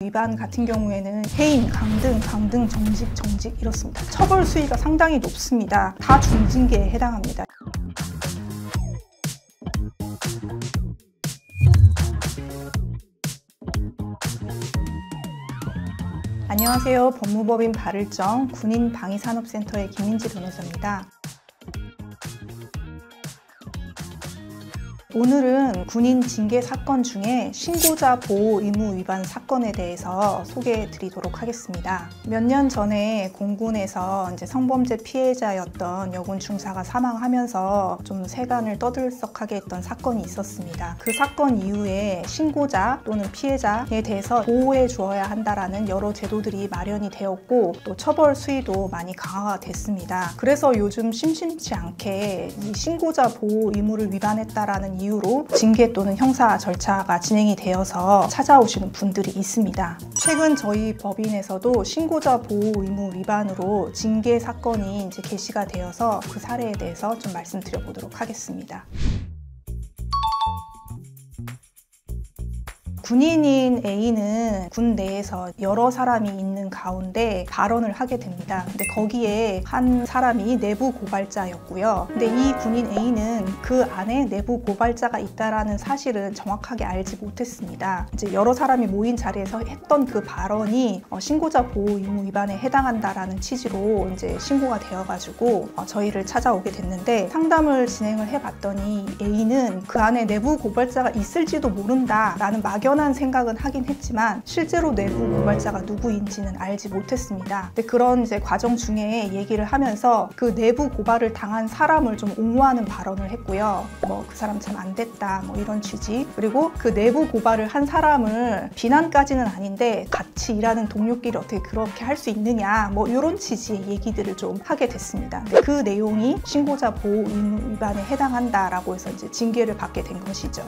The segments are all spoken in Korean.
위반 같은 경우에는 해임, 강등, 정직 이렇습니다. 처벌 수위가 상당히 높습니다. 다 중징계에 해당합니다. 안녕하세요. 법무법인 발을정 군인방위산업센터의 김민지 변호사입니다. 오늘은 군인 징계 사건 중에 신고자 보호 의무 위반 사건에 대해서 소개해 드리도록 하겠습니다. 몇 년 전에 공군에서 성범죄 피해자였던 여군 중사가 사망하면서 좀 세간을 떠들썩하게 했던 사건이 있었습니다. 그 사건 이후에 신고자 또는 피해자에 대해서 보호해 주어야 한다라는 여러 제도들이 마련이 되었고 또 처벌 수위도 많이 강화가 됐습니다. 그래서 요즘 심심치 않게 이 신고자 보호 의무를 위반했다라는 이유로 징계 또는 형사 절차가 진행이 되어서 찾아오시는 분들이 있습니다. 최근 저희 법인에서도 신고자 보호 의무 위반으로 징계 사건이 게시가 되어서 그 사례에 대해서 좀 말씀드려 보도록 하겠습니다. 군인인 A는 군 내에서 여러 사람이 있는 가운데 발언을 하게 됩니다. 근데 거기에 한 사람이 내부 고발자였고요. 근데 이 군인 A는 그 안에 내부 고발자가 있다라는 사실은 정확하게 알지 못했습니다. 여러 사람이 모인 자리에서 했던 그 발언이 신고자 보호 의무 위반에 해당한다라는 취지로 신고가 되어가지고 저희를 찾아오게 됐는데 상담을 진행을 해봤더니 A는 그 안에 내부 고발자가 있을지도 모른다라는 막연한 생각은 하긴 했지만 실제로 내부 고발자가 누구인지는 알지 못했습니다. 근데 그런 과정 중에 얘기를 하면서 그 내부 고발을 당한 사람을 좀 옹호하는 발언을 했고요. 그 사람 참 안 됐다 이런 취지. 그리고 그 내부 고발을 한 사람을 비난까지는 아닌데 같이 일하는 동료끼리 어떻게 그렇게 할 수 있느냐 이런 취지의 얘기들을 좀 하게 됐습니다. 근데 그 내용이 신고자 보호 의무 위반에 해당한다라고 해서 징계를 받게 된 것이죠.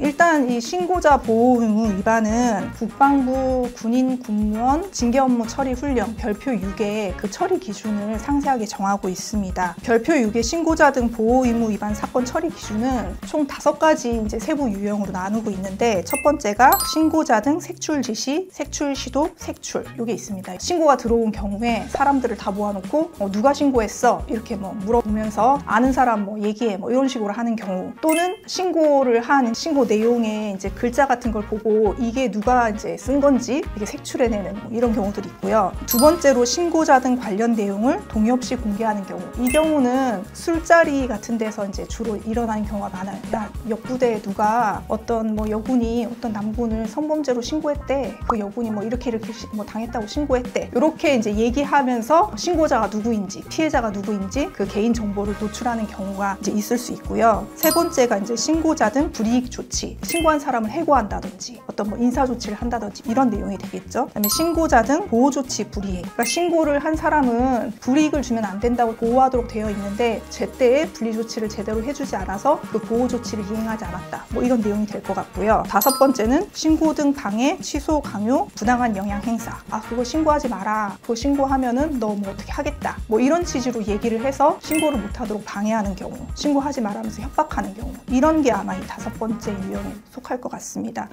일단 이 신고자 보호 의무 위반은 국방부 군인 군무원 징계 업무 처리 훈령 별표 6의 그 처리 기준을 상세하게 정하고 있습니다. 별표 6의 신고자 등 보호 의무 위반 사건 처리 기준은 총 5가지 세부 유형으로 나누고 있는데 첫 번째가 신고자 등 색출 지시, 색출 시도, 색출 이게 있습니다. 신고가 들어온 경우에 사람들을 다 모아놓고 누가 신고했어? 이렇게 물어보면서 아는 사람 얘기해 이런 식으로 하는 경우 또는 신고를 한 신고 내용에 글자 같은 걸 보고 이게 누가 쓴 건지 이게 색출해내는 이런 경우들이 있고요. 두 번째로 신고자 등 관련 내용을 동의 없이 공개하는 경우. 이 경우는 술자리 같은 데서 주로 일어나는 경우가 많아요. 야, 옆부대에 누가 어떤 여군이 어떤 남군을 성범죄로 신고했대. 그 여군이 이렇게 당했다고 신고했대. 이렇게 얘기하면서 신고자가 누구인지 피해자가 누구인지 그 개인 정보를 노출하는 경우가 있을 수 있고요. 세 번째가 신고자 등 불이익 조치. 신고한 사람을 해고한다든지 어떤 인사 조치를 한다든지 이런 내용이 되겠죠. 그다음에 신고자 등 보호 조치 불이행. 그러니까 신고를 한 사람은 불이익을 주면 안 된다고 보호하도록 되어 있는데 제때에 분리 조치를 제대로 해주지 않아서 그 보호 조치를 이행하지 않았다. 이런 내용이 될 것 같고요. 다섯 번째는 신고 등 방해, 취소, 강요, 부당한 영향 행사. 그거 신고하지 마라. 그거 신고하면은 너 어떻게 하겠다. 이런 취지로 얘기를 해서 신고를 못하도록 방해하는 경우, 신고하지 말라면서 협박하는 경우. 이런 게 아마 이 5번째 유형에 속할 것 같습니다.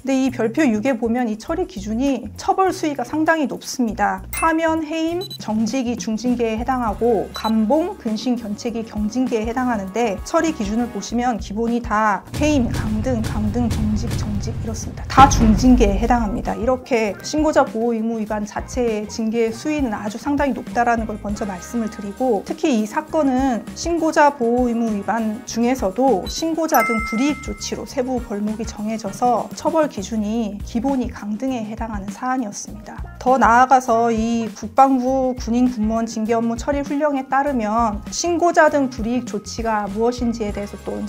근데 이 별표 6에 보면 이 처리 기준이 처벌 수위가 상당히 높습니다. 파면, 해임, 정직이 중징계에 해당하고 감봉, 근신, 견책이 경징계에 해당하는데 처리 기준을 보시면 기본이 다 해임, 강등, 정직 이렇습니다. 다 중징계에 해당합니다. 이렇게 신고자 보호 의무 위반 자체의 징계 수위는 아주 상당히 높다라는 걸 먼저 말씀을 드리고 특히 이 사건은 신고자 보호 의무 위반 중에서도 신고자 등 불이익 조치로 세부 벌목이 정해져서 처벌 기준이 기본이 강등에 해당하는 사안이었습니다. 더 나아가서 이 국방부 군인 군무원 징계 업무 처리 훈령에 따르면 신고자 등 불이익 조치가 무엇인지에 대해서 또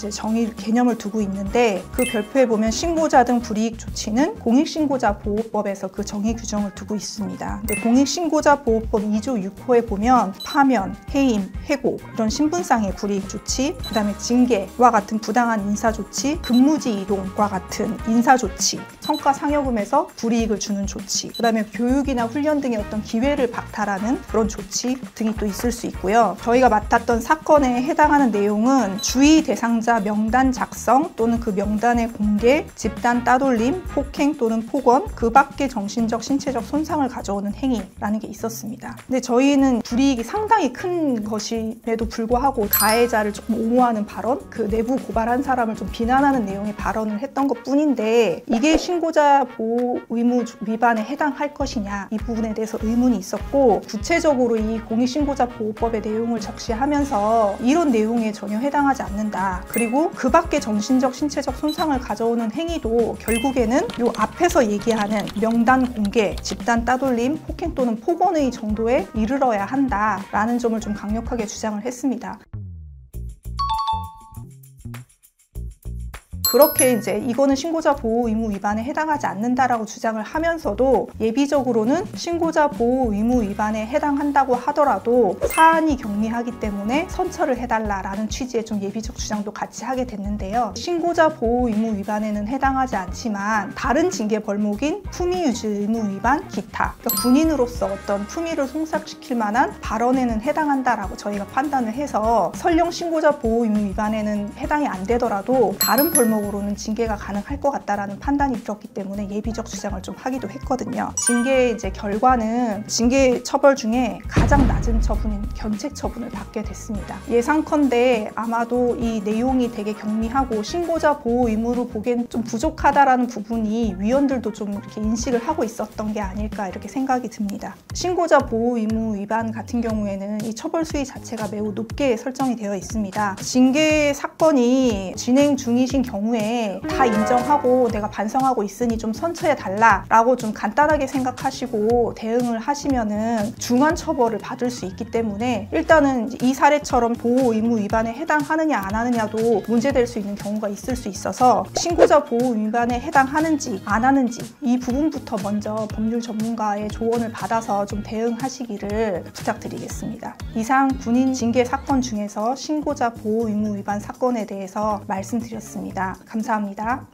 개념을 두고 있는데 그 별표에 보면 신고자 등 불이익 조치는 공익신고자 보호법에서 그 정의 규정을 두고 있습니다. 근데 공익신고자 보호법 2조 6호에 보면 파면, 해임, 해고 이런 신분상의 불이익 조치, 그다음에 징계와 같은 부당한 인사 조치, 근무지 이동과 같은 인사 조치 조치, 성과 상여금에서 불이익을 주는 조치, 그다음에 교육이나 훈련 등의 어떤 기회를 박탈하는 그런 조치 등이 또 있을 수 있고요. 저희가 맡았던 사건에 해당하는 내용은 주의 대상자 명단 작성 또는 그 명단의 공개, 집단 따돌림, 폭행 또는 폭언, 그 밖의 정신적, 신체적 손상을 가져오는 행위라는 게 있었습니다. 근데 저희는 불이익이 상당히 큰 것임에도 불구하고 가해자를 조금 옹호하는 발언, 그 내부 고발한 사람을 좀 비난하는 내용의 발언을 했던 것 뿐인데 이게 신고자 보호 의무 위반에 해당할 것이냐, 이 부분에 대해서 의문이 있었고, 구체적으로 이 공익신고자 보호법의 내용을 적시하면서 이런 내용에 전혀 해당하지 않는다. 그리고 그 밖에 정신적, 신체적 손상을 가져오는 행위도 결국에는 요 앞에서 얘기하는 명단 공개, 집단 따돌림, 폭행 또는 폭언의 정도에 이르러야 한다라는 점을 좀 강력하게 주장을 했습니다. 그렇게 이제 이거는 신고자 보호 의무 위반에 해당하지 않는다라고 주장을 하면서도 예비적으로는 신고자 보호 의무 위반에 해당한다고 하더라도 사안이 경미하기 때문에 선처를 해달라라는 취지의 좀 예비적 주장도 같이 하게 됐는데요. 신고자 보호 의무 위반에는 해당하지 않지만 다른 징계 벌목인 품위 유지 의무 위반, 기타, 그러니까 군인으로서 어떤 품위를 손상시킬 만한 발언에는 해당한다라고 저희가 판단을 해서 설령 신고자 보호 의무 위반에는 해당이 안 되더라도 다른 벌목 으로는 징계가 가능할 것 같다라는 판단이 들었기 때문에 예비적 주장을 좀 하기도 했거든요. 징계의 이제 결과는 징계 처벌 중에 가장 낮은 처분인 견책 처분을 받게 됐습니다. 예상컨대 아마도 이 내용이 되게 경미하고 신고자 보호 의무로 보기엔 좀 부족하다라는 부분이 위원들도 좀 이렇게 인식을 하고 있었던 게 아닐까 이렇게 생각이 듭니다. 신고자 보호 의무 위반 같은 경우에는 이 처벌 수위 자체가 매우 높게 설정이 되어 있습니다. 징계 사건이 진행 중이신 경우에 다 인정하고 내가 반성하고 있으니 좀 선처해 달라라고 좀 간단하게 생각하시고 대응을 하시면은 중한 처벌을 받을 수 있기 때문에 일단은 이 사례처럼 보호 의무 위반에 해당하느냐 안 하느냐도 문제될 수 있는 경우가 있을 수 있어서 신고자 보호 위반에 해당하는지 안 하는지 이 부분부터 먼저 법률 전문가의 조언을 받아서 좀 대응하시기를 부탁드리겠습니다. 이상 군인 징계 사건 중에서 신고자 보호 의무 위반 사건에 대해서 말씀드렸습니다. 감사합니다.